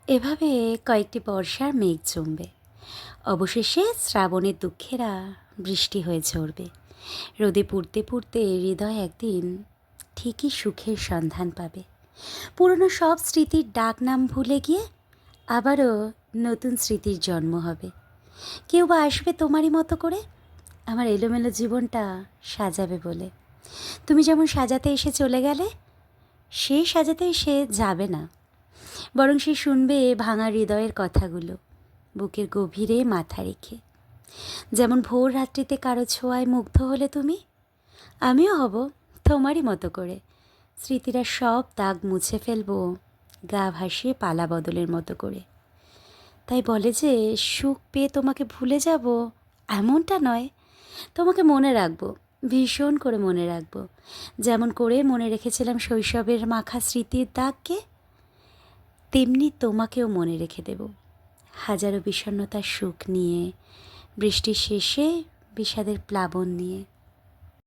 এভাবে কয়েকটি বর্ষার মেঘ জমবে, অবশেষে শ্রাবণের দুঃখেরা বৃষ্টি হয়ে ঝরবে। রোদে পুড়তে পুড়তে হৃদয় একদিন ঠিকই সুখের সন্ধান পাবে। পুরনো সব স্মৃতির ডাক নাম ভুলে গিয়ে আবারও নতুন স্মৃতির জন্ম হবে। কেউ বা আসবে তোমারই মতো করে আমার এলোমেলো জীবনটা সাজাবে বলে। তুমি যেমন সাজাতে এসে চলে গেলে, সে সাজাতে এসে যাবে না, বরং সে শুনবে ভাঙা হৃদয়ের কথাগুলো বুকের গভীরে মাথা রেখে। যেমন ভোর রাত্রিতে কারো ছোঁয়ায় মুগ্ধ হলে তুমি, আমিও হব তোমারই মতো করে। স্মৃতিরা সব দাগ মুছে ফেলবো গা ভাসিয়ে পালা বদলের মতো করে। তাই বলে যে সুখ পেয়ে তোমাকে ভুলে যাব, এমনটা নয়। তোমাকে মনে রাখবো, ভীষণ করে মনে রাখবো। যেমন করে মনে রেখেছিলাম শৈশবের মাখা স্মৃতির দাগকে, তেমনি তোমাকেও মনে রেখে দেব হাজারো বিষণ্ণতার সুখ নিয়ে, বৃষ্টির শেষে বিষাদের প্লাবন নিয়ে।